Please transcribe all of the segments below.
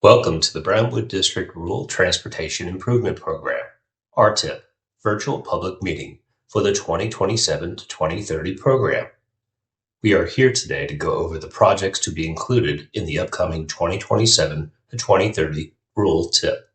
Welcome to the Brownwood District Rural Transportation Improvement Program, RTIP, Virtual Public Meeting for the 2027 to 2030 program. We are here today to go over the projects to be included in the upcoming 2027 to 2030 Rural TIP.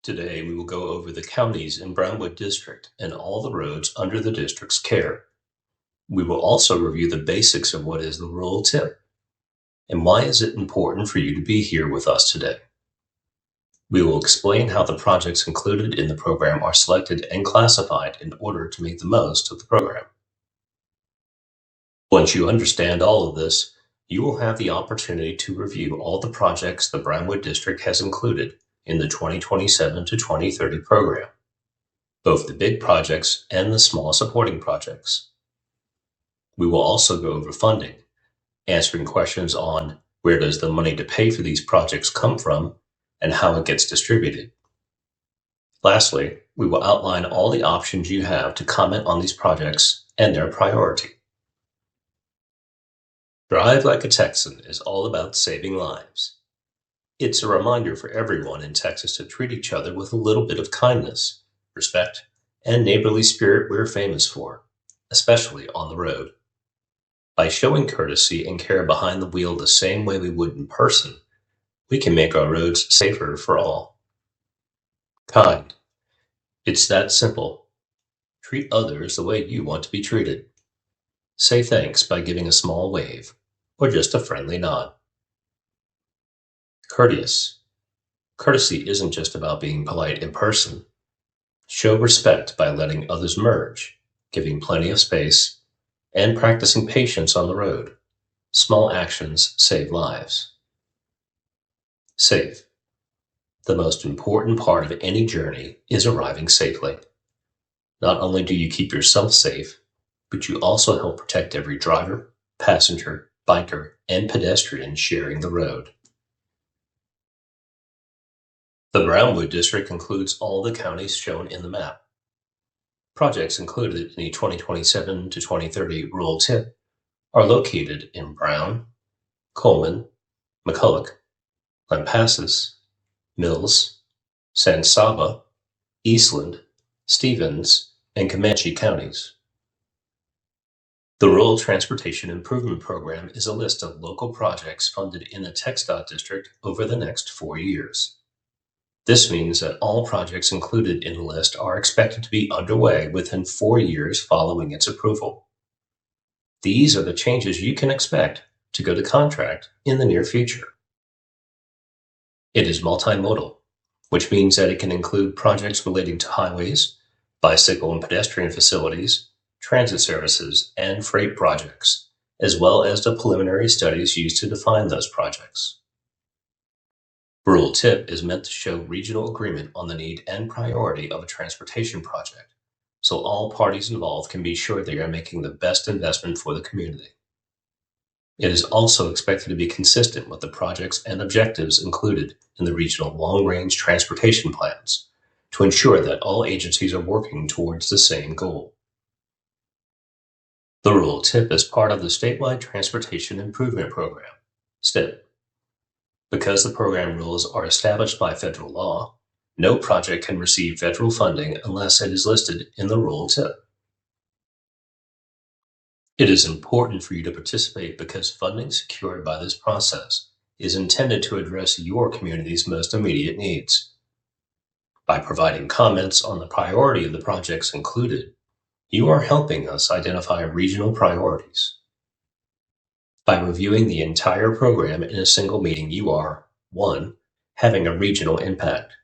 Today, we will go over the counties in Brownwood District and all the roads under the district's care. We will also review the basics of what is the Rural TIP. And why is it important for you to be here with us today? We will explain how the projects included in the program are selected and classified in order to make the most of the program. Once you understand all of this, you will have the opportunity to review all the projects the Brownwood District has included in the 2027 to 2030 program, both the big projects and the small supporting projects. We will also go over funding, answering questions on where does the money to pay for these projects come from and how it gets distributed. Lastly, we will outline all the options you have to comment on these projects and their priority. Drive Like a Texan is all about saving lives. It's a reminder for everyone in Texas to treat each other with a little bit of kindness, respect, and neighborly spirit we're famous for, especially on the road. By showing courtesy and care behind the wheel the same way we would in person, we can make our roads safer for all. Kind. It's that simple. Treat others the way you want to be treated. Say thanks by giving a small wave or just a friendly nod. Courteous. Courtesy isn't just about being polite in person. Show respect by letting others merge, giving plenty of space, and practicing patience on the road. Small actions save lives. Safe. The most important part of any journey is arriving safely. Not only do you keep yourself safe, but you also help protect every driver, passenger, biker, and pedestrian sharing the road. The Brownwood District includes all the counties shown in the map. Projects included in the 2027 to 2030 Rural TIP are located in Brown, Coleman, McCulloch, Lampasas, Mills, Saba, Eastland, Stevens, and Comanche counties. The Rural Transportation Improvement Program is a list of local projects funded in the TxDOT district over the next 4 years. This means that all projects included in the list are expected to be underway within 4 years following its approval. These are the changes you can expect to go to contract in the near future. It is multimodal, which means that it can include projects relating to highways, bicycle and pedestrian facilities, transit services, and freight projects, as well as the preliminary studies used to define those projects. Rural TIP is meant to show regional agreement on the need and priority of a transportation project, so all parties involved can be sure they are making the best investment for the community. It is also expected to be consistent with the projects and objectives included in the regional long-range transportation plans to ensure that all agencies are working towards the same goal. The Rural TIP is part of the Statewide Transportation Improvement Program, STIP. Because the program rules are established by federal law, no project can receive federal funding unless it is listed in the Rural TIP. It is important for you to participate because funding secured by this process is intended to address your community's most immediate needs. By providing comments on the priority of the projects included, you are helping us identify regional priorities. By reviewing the entire program in a single meeting, you are 1. Having a regional impact,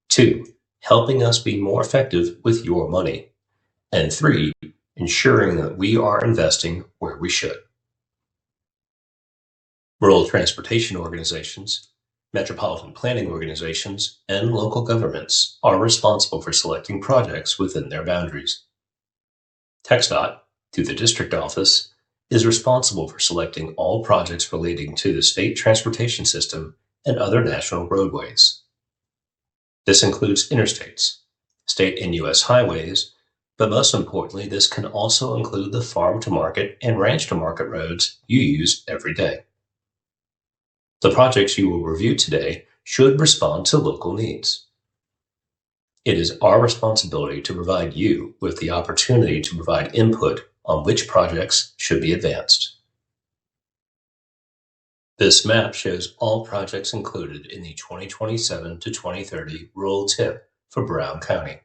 2. Helping us be more effective with your money, and 3. Ensuring that we are investing where we should. Rural transportation organizations, metropolitan planning organizations, and local governments are responsible for selecting projects within their boundaries. TxDOT, through the district office, is responsible for selecting all projects relating to the state transportation system and other national roadways. This includes interstates, state and U.S. highways, but most importantly, this can also include the farm-to-market and ranch-to-market roads you use every day. The projects you will review today should respond to local needs. It is our responsibility to provide you with the opportunity to provide input on which projects should be advanced. This map shows all projects included in the 2027 to 2030 rural TIP for Brown County.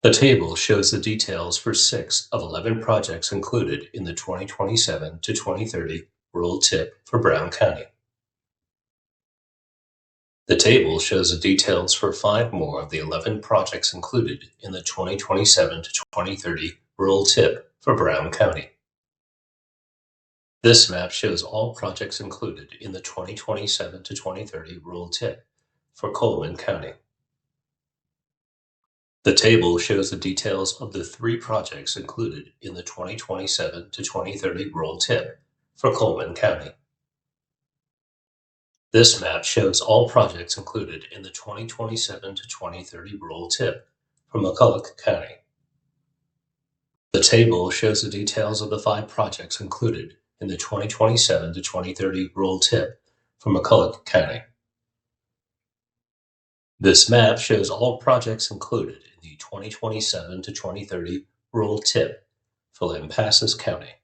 The table shows the details for 6 of 11 projects included in the 2027 to 2030 rural TIP for Brown County. The table shows the details for 5 more of the 11 projects included in the 2027 to 2030 rural TIP for Brown County. This map shows all projects included in the 2027 to 2030 rural TIP for Coleman County. The table shows the details of the 3 projects included in the 2027 to 2030 rural TIP for Coleman County. This map shows all projects included in the 2027 to 2030 rural TIP for McCulloch County. The table shows the details of the 5 projects included in the 2027 to 2030 rural TIP for McCulloch County. This map shows all projects included in the 2027 to 2030 rural TIP for Lampasas County.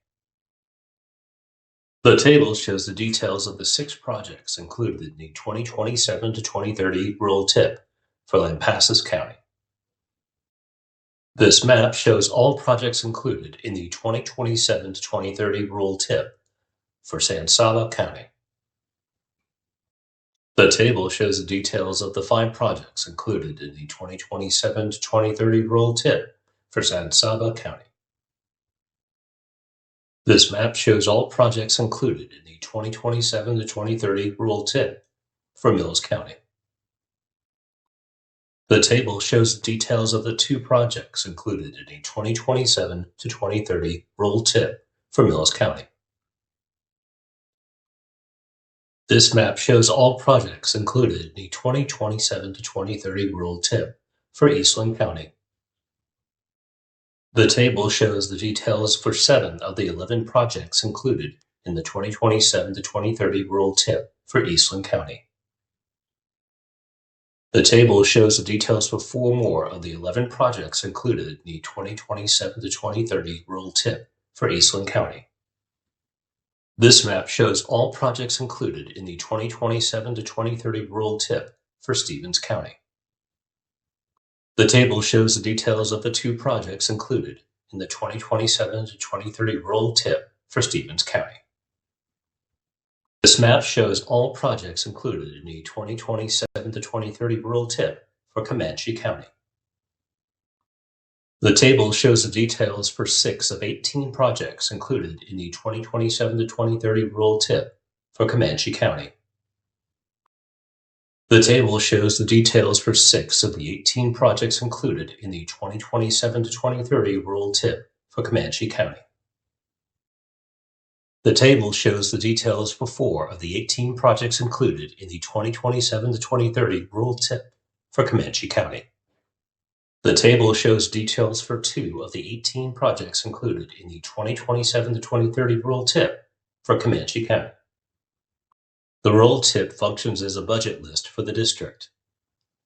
The table shows the details of the 6 projects included in the 2027 to 2030 rural TIP for Lampasas County. This map shows all projects included in the 2027 to 2030 rural TIP for Saba County. The table shows the details of the 5 projects included in the 2027 to 2030 rural TIP for Saba County. This map shows all projects included in the 2027 to 2030 rural TIP for Mills County. The table shows the details of the 2 projects included in the 2027 to 2030 rural TIP for Mills County. This map shows all projects included in the 2027 to 2030 rural TIP for Eastland County. The table shows the details for 7 of the 11 projects included in the 2027 to 2030 rural TIP for Eastland County. The table shows the details for 4 more of the 11 projects included in the 2027 to 2030 rural TIP for Eastland County. This map shows all projects included in the 2027 to 2030 rural TIP for Stevens County. The table shows the details of the 2 projects included in the 2027 to 2030 rural TIP for Stevens County. This map shows all projects included in the 2027 to 2030 rural TIP for Comanche County. The table shows the details for 6 of 18 projects included in the 2027 to 2030 rural TIP for Comanche County. The table shows the details for 6 of the 18 projects included in the 2027 to 2030 rural TIP for Comanche County. The table shows the details for 4 of the 18 projects included in the 2027 to 2030 rural TIP for Comanche County. The table shows details for 2 of the 18 projects included in the 2027 to 2030 rural TIP for Comanche County. The rural TIP functions as a budget list for the district.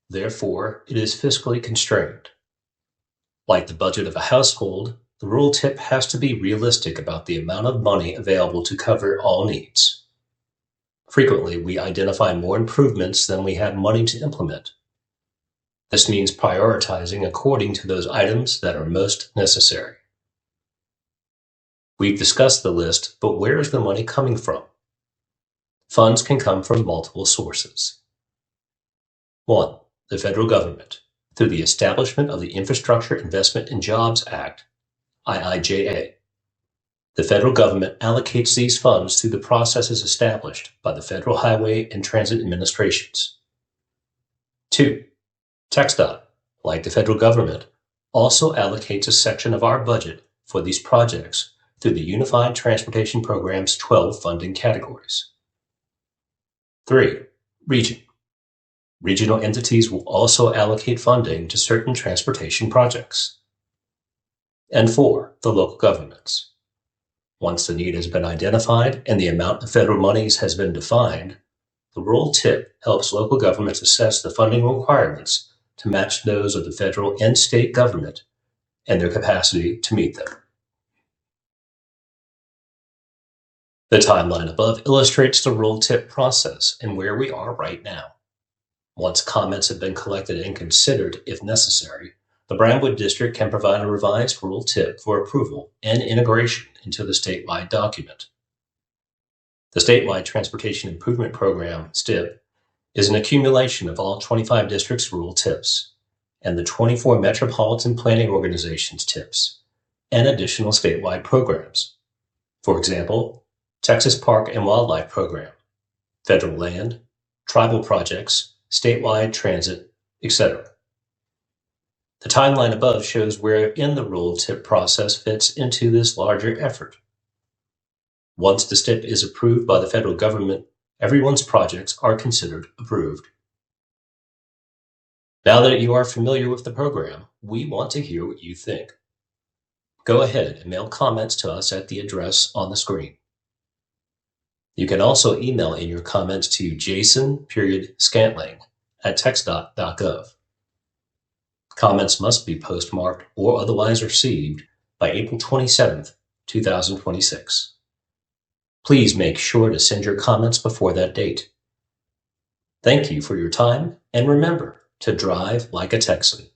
Therefore, it is fiscally constrained. Like the budget of a household, the rural TIP has to be realistic about the amount of money available to cover all needs. Frequently, we identify more improvements than we have money to implement. This means prioritizing according to those items that are most necessary. We've discussed the list, but where is the money coming from? Funds can come from multiple sources. 1. The federal government, through the establishment of the Infrastructure Investment and Jobs Act, IIJA. The federal government allocates these funds through the processes established by the Federal Highway and Transit Administrations. 2. TxDOT, like the federal government, also allocates a section of our budget for these projects through the Unified Transportation Program's 12 funding categories. 3. Region. Regional entities will also allocate funding to certain transportation projects. And 4. The local governments. Once the need has been identified and the amount of federal monies has been defined, the rural TIP helps local governments assess the funding requirements to match those of the federal and state government and their capacity to meet them. The timeline above illustrates the rural TIP process and where we are right now. Once comments have been collected and considered, if necessary, the Brownwood District can provide a revised rural TIP for approval and integration into the statewide document. The Statewide Transportation Improvement Program, STIP, is an accumulation of all 25 districts' rural TIPs and the 24 Metropolitan Planning Organization's TIPs and additional statewide programs. For example, Texas Park and Wildlife Program, federal land, tribal projects, statewide transit, etc. The timeline above shows where in the rural TIP process fits into this larger effort. Once the STIP is approved by the federal government, everyone's projects are considered approved. Now that you are familiar with the program, we want to hear what you think. Go ahead and mail comments to us at the address on the screen. You can also email in your comments to jason.scantling@TxDOT.gov. Comments must be postmarked or otherwise received by April 27th, 2026. Please make sure to send your comments before that date. Thank you for your time, and remember to drive like a Texan.